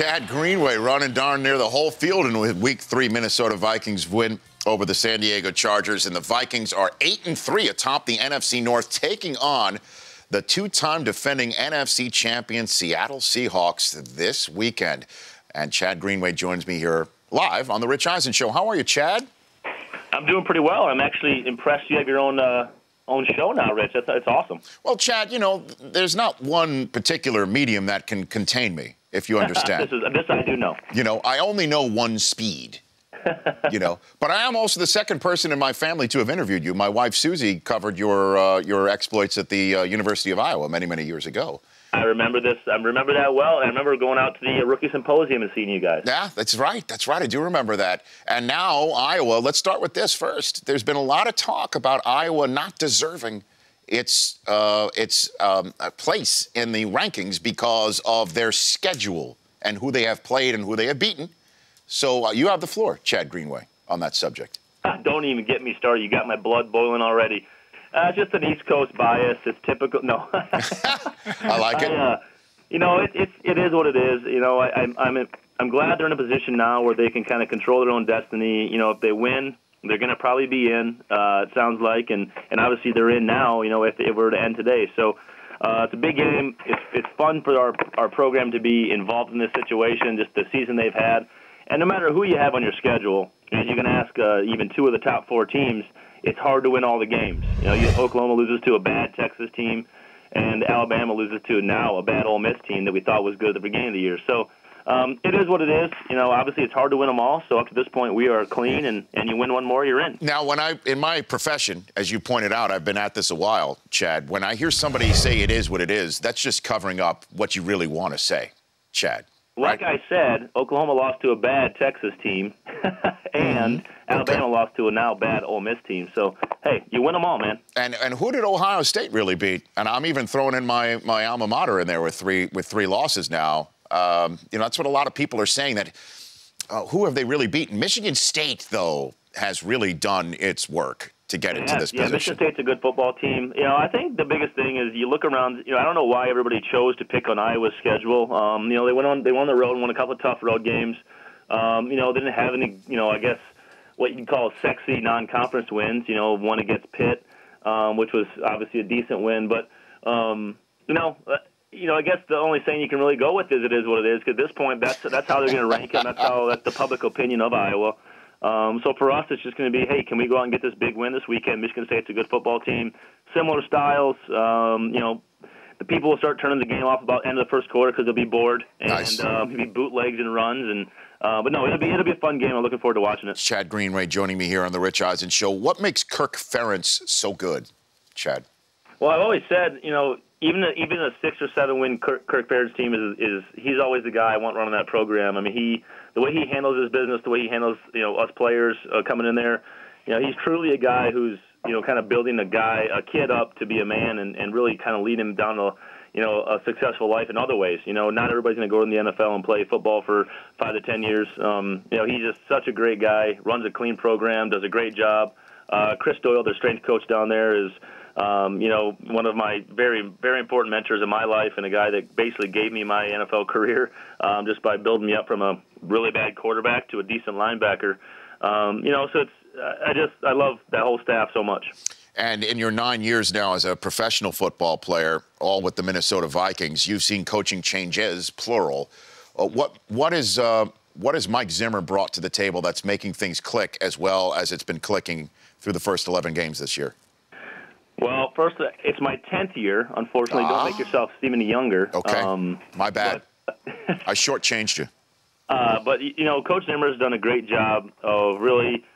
Chad Greenway running darn near the whole field in Week 3 Minnesota Vikings win over the San Diego Chargers. And the Vikings are 8-3 atop the NFC North, taking on the two-time defending NFC champion Seattle Seahawks this weekend. And Chad Greenway joins me here live on the Rich Eisen Show. How are you, Chad? I'm doing pretty well. I'm actually impressed you have your own show now, Rich. That's awesome. Well, Chad, you know, there's not one particular medium that can contain me, if you understand. This I do know. You know, I only know one speed. You know, but I am also the second person in my family to have interviewed you. My wife, Susie, covered your exploits at the University of Iowa many, many years ago. I remember this. I remember that well. I remember going out to the rookie symposium and seeing you guys. Yeah, that's right. That's right. I do remember that. And now Iowa, let's start with this first. There's been a lot of talk about Iowa not deserving its place in the rankings because of their schedule and who they have played and who they have beaten. So you have the floor, Chad Greenway, on that subject. Don't even get me started. You got my blood boiling already. Just an East Coast bias. It's typical. No. I like it. You know, it is what it is. You know, I'm glad they're in a position now where they can kind of control their own destiny. You know, if they win, they're going to probably be in. It sounds like, and obviously they're in now. You know, if it were to end today, so. It's a big game. It's fun for our program to be involved in this situation, just the season they've had. And no matter who you have on your schedule, as you can ask even two of the top four teams, it's hard to win all the games. You know, Oklahoma loses to a bad Texas team, and Alabama loses to now a bad Ole Miss team that we thought was good at the beginning of the year. So it is what it is. You know, obviously it's hard to win them all. So up to this point, we are clean, and you win one more, you're in. Now, in my profession, as you pointed out, I've been at this a while, Chad. When I hear somebody say it is what it is, that's just covering up what you really want to say, Chad. Like I said, Oklahoma lost to a bad Texas team, and Alabama lost to a now bad Ole Miss team. So, hey, you win them all, man. And who did Ohio State really beat? And I'm even throwing in my alma mater in there with three losses now. You know, that's what a lot of people are saying, that who have they really beaten? Michigan State, though, has really done its work to get into this position. Yeah, Michigan State's a good football team. You know, I think the biggest thing is you look around. You know, I don't know why everybody chose to pick on Iowa's schedule. You know, they went on the road and won a couple of tough road games. You know, they didn't have any. You know, I guess what you'd call sexy non-conference wins. You know, one against Pitt, which was obviously a decent win. But you know, I guess the only saying you can really go with is it is what it is. Because at this point, that's how they're going to rank them. That's the public opinion of Iowa. So for us, it's just going to be, hey, can we go out and get this big win this weekend? Michigan State's a good football team, similar styles. You know, the people will start turning the game off about end of the first quarter because they'll be bored and nice. Maybe bootlegs and runs. And but no, it'll be a fun game. I'm looking forward to watching it. Chad Greenway joining me here on the Rich Eisen Show. What makes Kirk Ferentz so good, Chad? Well, I've always said, you know, even a 6 or 7 win Kirk Ferentz team is he's always the guy I want running that program. I mean, the way he handles his business, the way he handles, you know, us players coming in there, you know, he's truly a guy who's, you know, kind of building a kid up to be a man and really kind of lead him down to, you know, a successful life in other ways. You know, not everybody's going to go in the NFL and play football for 5 to 10 years. You know, he's just such a great guy, runs a clean program, does a great job. Chris Doyle, their strength coach down there, is you know, one of my very, very important mentors in my life, and a guy that basically gave me my NFL career just by building me up from a really bad quarterback to a decent linebacker. You know, so I love that whole staff so much. And in your 9 years now as a professional football player, all with the Minnesota Vikings, you've seen coaching changes, plural. What has Mike Zimmer brought to the table that's making things click as well as it's been clicking through the first 11 games this year? Well, first, it's my 10th year. Unfortunately, don't make yourself seem any younger. Okay, my bad. I shortchanged you. But, you know, Coach Zimmer has done a great job of really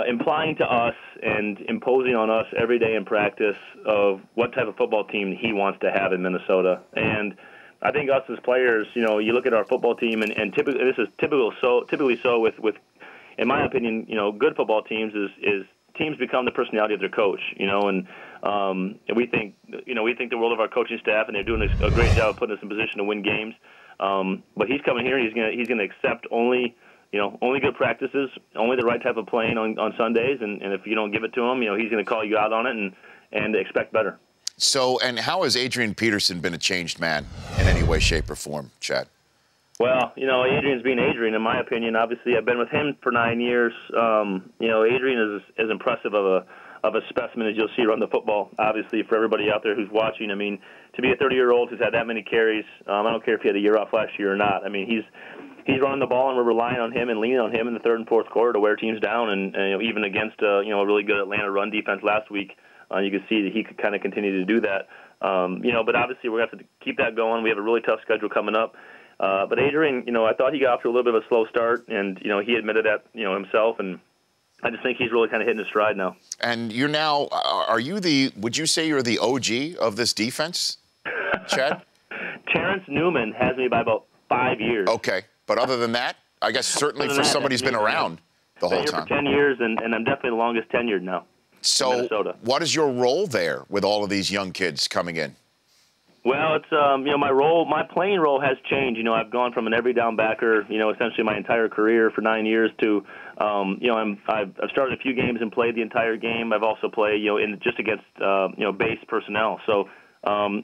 implying to us and imposing on us every day in practice of what type of football team he wants to have in Minnesota. And I think us as players, you know, you look at our football team, and typically this is typically so with, in my opinion, you know, good football teams is teams become the personality of their coach, you know, and we think the world of our coaching staff, and they're doing a great job of putting us in position to win games. But he's coming here, and he's gonna accept only good practices, only the right type of playing on Sundays, and if you don't give it to him, you know, he's gonna call you out on it and expect better. So, and how has Adrian Peterson been a changed man in any way, shape, or form, Chad? Well, Adrian's being Adrian, in my opinion. Obviously, I've been with him for 9 years. Adrian is as impressive of a specimen as you'll see run the football. Obviously, for everybody out there who's watching, I mean, to be a 30-year-old who's had that many carries, I don't care if he had a year off last year or not. I mean, he's running the ball, and we're relying on him and leaning on him in the third and fourth quarter to wear teams down. And even against a really good Atlanta run defense last week, you could see that he could kind of continue to do that. But obviously we're going to have to keep that going. We have a really tough schedule coming up. But Adrian, I thought he got off to a little bit of a slow start, and he admitted that himself, and I just think he's really kind of hitting his stride now. And you're now, would you say you're the OG of this defense, Chad? Terrence Newman has me by about 5 years. Okay, but other than that, I guess certainly for somebody who's been around the whole time. For 10 years, and I'm definitely the longest tenured now. So what is your role there with all of these young kids coming in? Well, it's my playing role has changed. I've gone from an every down backer, essentially my entire career for 9 years to, I've started a few games and played the entire game. I've also played, just against, base personnel. So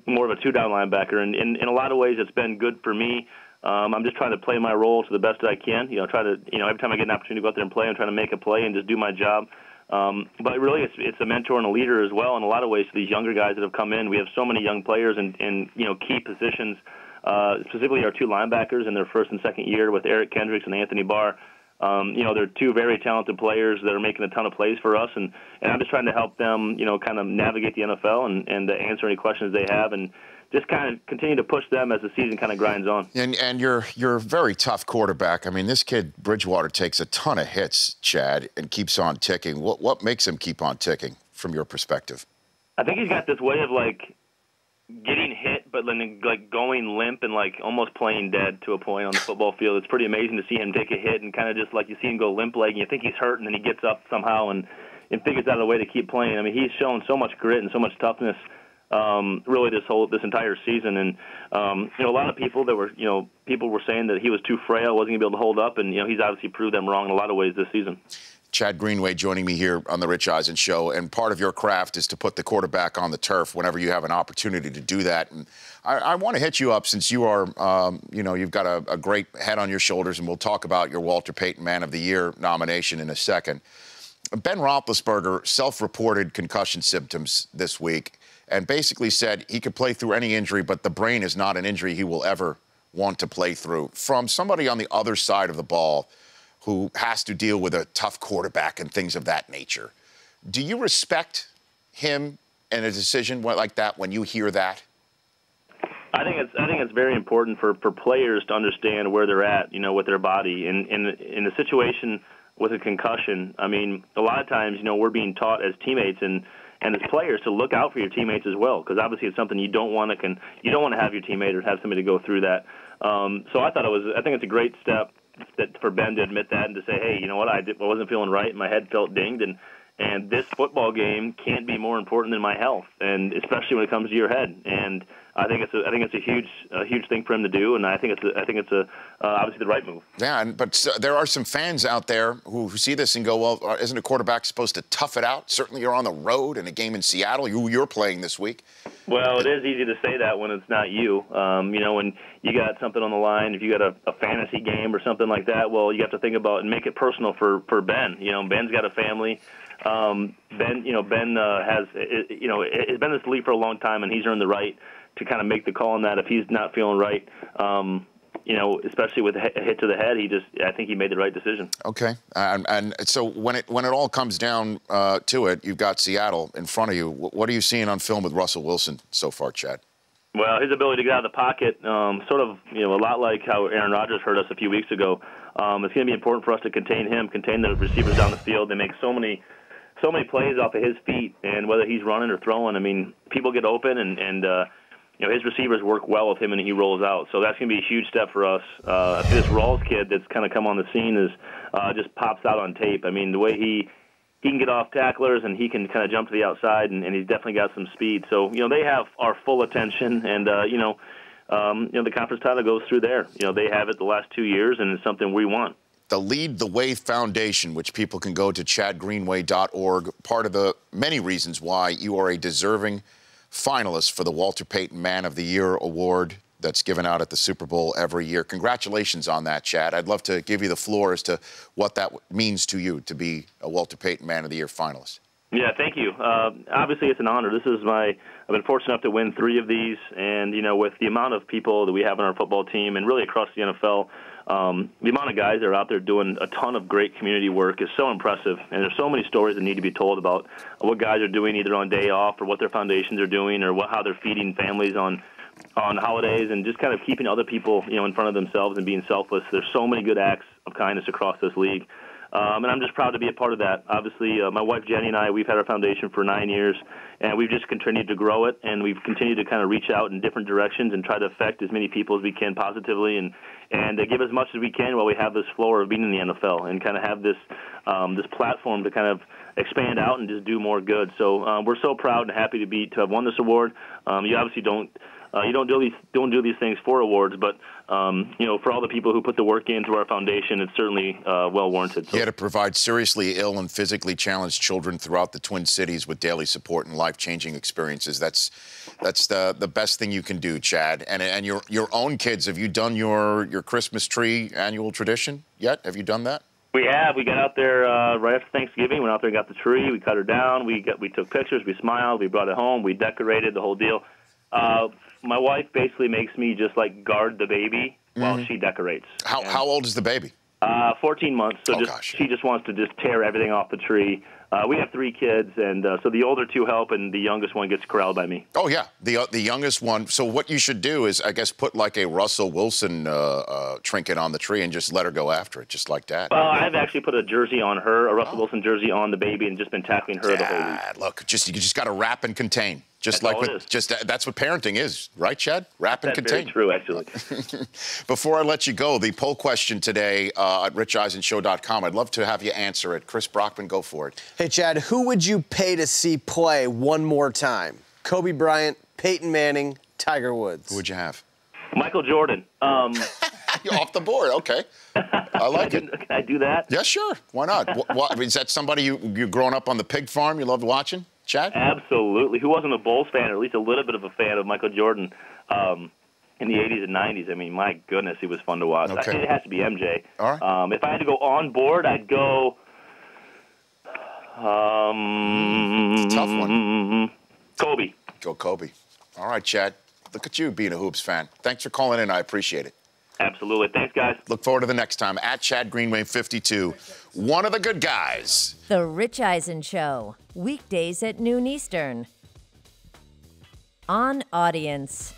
more of a two-down linebacker, and in a lot of ways, it's been good for me. I'm just trying to play my role to the best that I can. Every time I get an opportunity to go out there and play, I'm trying to make a play and just do my job. But really, it's a mentor and a leader as well in a lot of ways to these younger guys that have come in. We have so many young players in key positions, specifically our two linebackers in their first and second year with Eric Kendricks and Anthony Barr. They're two very talented players that are making a ton of plays for us, and I'm just trying to help them, kind of navigate the NFL and answer any questions they have, and just kind of continue to push them as the season kind of grinds on. And you're a very tough quarterback. I mean, this kid, Bridgewater, takes a ton of hits, Chad, and keeps on ticking. What makes him keep on ticking from your perspective? I think he's got this way of, getting hit, but then, going limp and, almost playing dead to a point on the football field. It's pretty amazing to see him take a hit and kind of just, you see him go limp-leg, and you think he's hurt, and then he gets up somehow and figures out a way to keep playing. I mean, he's shown so much grit and so much toughness really this entire season, and a lot of people that were people were saying that he was too frail, wasn't going to be able to hold up, and he's obviously proved them wrong in a lot of ways this season. Chad Greenway joining me here on the Rich Eisen Show, and part of your craft is to put the quarterback on the turf whenever you have an opportunity to do that. And I want to hit you up since you are, you've got a great head on your shoulders, and we'll talk about your Walter Payton Man of the Year nomination in a second. Ben Roethlisberger self-reported concussion symptoms this week, and basically said he could play through any injury, but the brain is not an injury he will ever want to play through. From somebody on the other side of the ball who has to deal with a tough quarterback and things of that nature, do you respect him and a decision like that when you hear that? I think it's very important for players to understand where they're at, with their body. In a situation with a concussion, I mean, a lot of times, we're being taught as teammates and as players to look out for your teammates as well, because obviously it's something you don't want to have your teammate or have somebody go through that. So I think it's a great step for Ben to admit that and to say, hey, you know what, I wasn't feeling right, my head felt dinged, and this football game can't be more important than my health, and especially when it comes to your head. And I think it's a huge thing for him to do, and I think it's obviously the right move. Yeah, but there are some fans out there who see this and go, well, isn't a quarterback supposed to tough it out? Certainly, you're on the road in a game in Seattle. You're playing this week. Well, it is easy to say that when it's not you. When you got something on the line, if you got a fantasy game or something like that, well, you have to think about and make it personal for Ben. Ben's got a family. Ben has been in this league for a long time, and he's earned the right to kind of make the call on that if he's not feeling right. Especially with a hit to the head, I think he made the right decision. Okay, and so when it all comes down to it, you've got Seattle in front of you. What are you seeing on film with Russell Wilson so far, Chad? Well, his ability to get out of the pocket, sort of, a lot like how Aaron Rodgers hurt us a few weeks ago. It's going to be important for us to contain him, contain the receivers down the field. They make so many plays off of his feet, and whether he's running or throwing, I mean, people get open, and his receivers work well with him, and he rolls out. So that's going to be a huge step for us. This Rawls kid that's kind of come on the scene just pops out on tape. I mean, the way he can get off tacklers, and he can kind of jump to the outside, and he's definitely got some speed. So, they have our full attention, and, the conference title goes through there. They have it the last 2 years, and it's something we want. The Lead the Way Foundation, which people can go to chadgreenway.org, part of the many reasons why you are a deserving finalist for the Walter Payton Man of the Year Award. that's given out at the Super Bowl every year. Congratulations on that, Chad. I'd love to give you the floor as to what that means to you to be a Walter Payton Man of the Year finalist. Yeah, thank you. Obviously, it's an honor. I've been fortunate enough to win 3 of these, and with the amount of people that we have on our football team, and really across the NFL, the amount of guys that are out there doing a ton of great community work is so impressive. And there's so many stories that need to be told about what guys are doing either on day off or what their foundations are doing or how they're feeding families on holidays and just kind of keeping other people, in front of themselves and being selfless. There's so many good acts of kindness across this league. And I'm just proud to be a part of that. Obviously, my wife Jenny and I, we've had our foundation for 9 years, and we've just continued to grow it, and we've continued to kind of reach out in different directions and try to affect as many people as we can positively and give as much as we can while we have this floor of being in the NFL and kind of have this this platform to kind of expand out and just do more good. So we're so proud and happy to have won this award. You obviously don't do these things for awards, but for all the people who put the work into our foundation, it's certainly well warranted. So. You had to provide seriously ill and physically challenged children throughout the Twin Cities with daily support and life-changing experiences. That's the best thing you can do, Chad. And your own kids, have you done your Christmas tree annual tradition yet? Have you done that? We have. We got out there right after Thanksgiving. Went out there and got the tree. We cut her down. We took pictures. We smiled. We brought it home. We decorated the whole deal. My wife basically makes me just guard the baby while she decorates. How old is the baby? 14 months. So she just wants to just tear everything off the tree. We have 3 kids, and so the older 2 help, and the youngest one gets corralled by me. Oh yeah, the youngest one. So what you should do is, I guess, put like a Russell Wilson trinket on the tree and just let her go after it, just like that. I've actually put a jersey on her, a Russell Wilson jersey on the baby, and just been tackling her the whole week. Look, you just got to wrap and contain. That's what parenting is, right, Chad? Wrap and contain. That's very true, actually. Before I let you go, the poll question today at richeisenshow.com, I'd love to have you answer it. Chris Brockman, go for it. Hey, Chad, who would you pay to see play one more time? Kobe Bryant, Peyton Manning, Tiger Woods. Who would you have? Michael Jordan. You're off the board. Okay. I like it. Can I do that? Yeah, sure. Why not? Is that somebody you growing up on the pig farm you loved watching? Chad? Absolutely. Who wasn't a Bulls fan, or at least a little bit of a fan of Michael Jordan in the 80s and 90s? I mean, my goodness, he was fun to watch. Okay. I think it has to be MJ. All right. If I had to go on board, I'd go... tough one. Kobe. Go Kobe. All right, Chad. Look at you being a Hoops fan. Thanks for calling in. I appreciate it. Absolutely. Thanks, guys. Look forward to the next time. At Chad Greenway 52, one of the good guys. The Rich Eisen Show, weekdays at noon Eastern. On Audience.